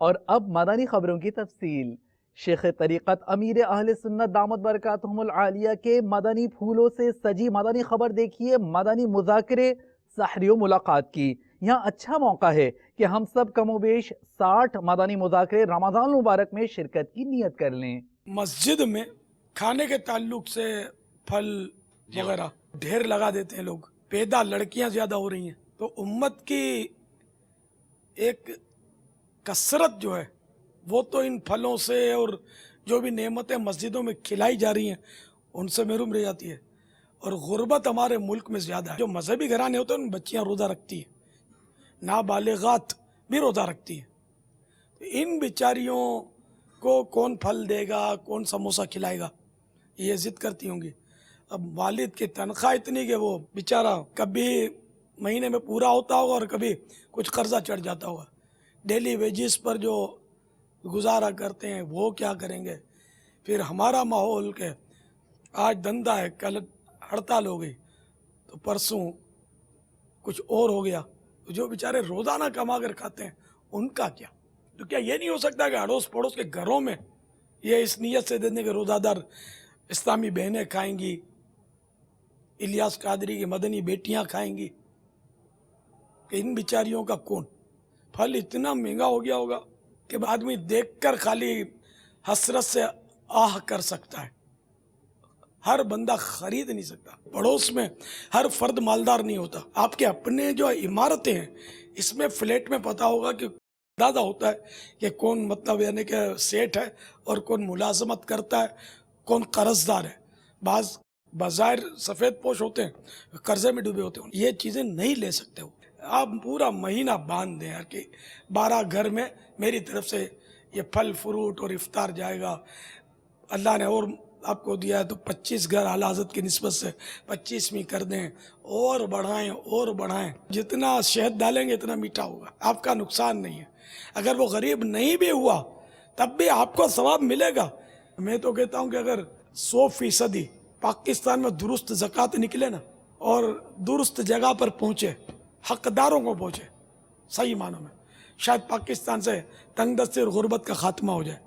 اور اب مدنی خبروں کی تفصیل۔ شیخ طریقت امیر اہل سنت دامت برکاتہم العالیہ کے مدنی پھولوں سے سجی مدنی خبر دیکھیے مدنی مذاکرے سحری و ملاقات کی۔ یہاں اچھا موقع ہے کہ ہم سب کم و بیش 60 مدنی مذاکرے رمضان المبارک میں شرکت کی نیت کر لیں۔ مسجد میں کھانے کے تعلق سے پھل وغیرہ ڈھیر لگا دیتے ہیں لوگ، پیدا لڑکیاں زیادہ ہو رہی ہیں، تو امت کی ایک کثرت جو ہے وہ تو ان پھلوں سے اور جو بھی نعمتیں مسجدوں میں کھلائی جا رہی ہیں ان سے محروم رہ جاتی ہے، اور غربت ہمارے ملک میں زیادہ ہے۔ جو مذہبی گھرانے ہوتے ہیں ان بچیاں روزہ رکھتی ہیں، نابالغات بھی روزہ رکھتی ہیں، تو ان بیچاریوں کو کون پھل دے گا، کون سموسہ کھلائے گا، یہ ضد کرتی ہوں گی۔ اب والد کی تنخواہ اتنی کہ وہ بیچارہ کبھی مہینے میں پورا ہوتا ہوگا اور کبھی کچھ قرضہ چڑھ جاتا ہوگا، ڈیلی ویجز پر جو گزارا کرتے ہیں وہ کیا کریں گے۔ پھر ہمارا ماحول کہ آج دھندا ہے، کل ہڑتال ہو گئی تو پرسوں کچھ اور ہو گیا، جو بیچارے روزانہ کما کر کھاتے ہیں ان کا کیا؟ تو کیا یہ نہیں ہو سکتا کہ اڑوس پڑوس کے گھروں میں یہ اس نیت سے دینے کے روزہ دار اسلامی بہنیں کھائیں گی، الیاس قادری کی مدنی بیٹیاں کھائیں گی، کہ ان بیچاریوں کا کون؟ پھل اتنا مہنگا ہو گیا ہوگا کہ آدمی دیکھ کر خالی حسرت سے آہ کر سکتا ہے، ہر بندہ خرید نہیں سکتا۔ پڑوس میں ہر فرد مالدار نہیں ہوتا۔ آپ کے اپنے جو عمارتیں ہیں اس میں فلیٹ میں پتہ ہوگا کہ اندازہ ہوتا ہے کہ کون مطلب یعنی کہ سیٹ ہے اور کون ملازمت کرتا ہے، کون قرض دار ہے۔ بعض بظاہر سفید پوش ہوتے ہیں، قرضے میں ڈوبے ہوتے ہیں، یہ چیزیں نہیں لے سکتے ہو۔ آپ پورا مہینہ باندھ دیں یار کہ 12 گھر میں میری طرف سے یہ پھل فروٹ اور افطار جائے گا۔ اللہ نے اور آپ کو دیا ہے تو 25 گھر اعلیٰ حضرت کی نسبت سے 25ویں کر دیں، اور بڑھائیں اور بڑھائیں۔ جتنا شہد ڈالیں گے اتنا میٹھا ہوگا، آپ کا نقصان نہیں ہے۔ اگر وہ غریب نہیں بھی ہوا تب بھی آپ کو ثواب ملے گا۔ میں تو کہتا ہوں کہ اگر 100% پاکستان میں درست زکوٰۃ نکلے نا اور درست جگہ پر پہنچے، حقداروں کو پہنچے صحیح معنوں میں، شاید پاکستان سے تنگ دستی اور غربت کا خاتمہ ہو جائے۔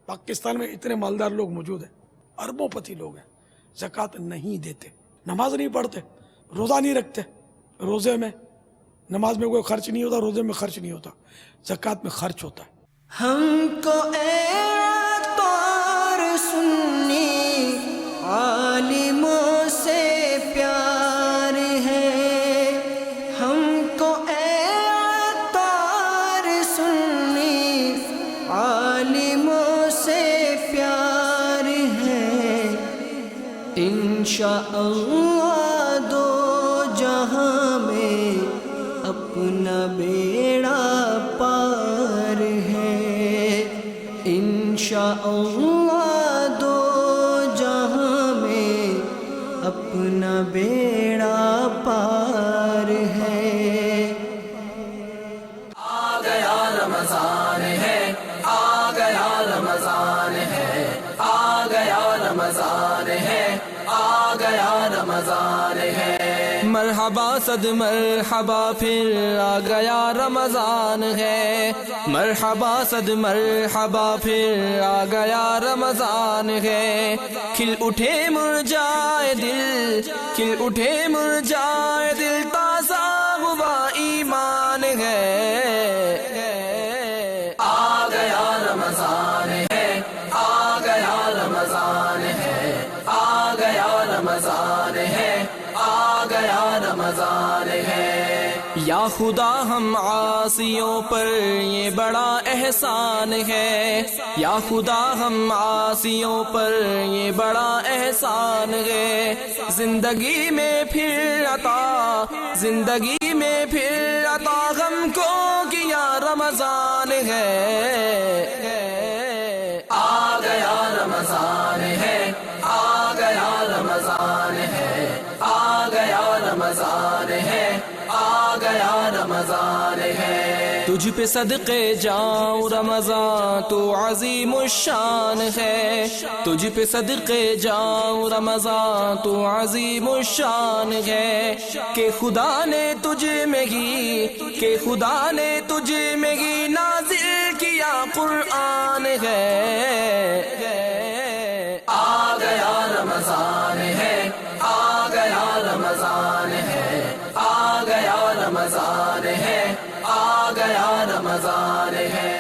پاکستان میں اتنے مالدار لوگ موجود ہیں، اربوں پتی لوگ ہیں، زکوٰۃ نہیں دیتے، نماز نہیں پڑھتے، روزہ نہیں رکھتے۔ روزے میں نماز میں کوئی خرچ نہیں ہوتا، روزے میں خرچ نہیں ہوتا، زکوٰۃ میں خرچ ہوتا ہے۔ ہم کو اے طور سنی عالموں سے پیار ہے، ہم کو اے طور سنی عالموں سے پیار ہے، انشاءاللہ دو جہاں میں اپنا بیڑا پار ہے، انشاءاللہ دو جہاں میں اپنا بیڑا پار ہے۔ آ گیا رمضان ہے، آ گیا رمضان ہے، آ گیا رمضان ہے، آ گیا رمضان ہے۔ مرحبا صد مرحبا پھر آ گیا رمضان ہے، مرحبا صد مرحبا پھر آ گیا رمضان ہے۔ کھل اٹھے مرجائے دل، کھل اٹھے مرجائے دل، تازہ ہوا ایمان ہے۔ آ گیا رمضان ہے، آ گیا رمضان ہے، آ گیا رمضان ہے، آ گیا رمضان ہے۔ یا خدا ہم عاصیوں پر یہ بڑا احسان ہے، یا خدا ہم عاصیوں پر یہ بڑا احسان ہے۔ زندگی میں پھر عطا، زندگی میں پھر عطا ہم کو کیا رمضان ہے۔ آ گیا رمضان ہے، آ گیا رمضان ہے، آ گیا رمضان ہے، آ گیا رمضان ہے۔ تجھ پہ صدقے جاؤں رمضان تو عظیم الشان ہے، تجھ پہ صدقے جاؤں رمضان تو عظیم الشان ہے، کہ خدا نے تجھ میں ہی، کہ خدا نے تجھ میں ہی نازل کیا قرآن ہے۔ آ گیا رمضان ہے، آ گیا رمضان ہے، آ گیا رمضان ہے، آ گیا رمضان ہے۔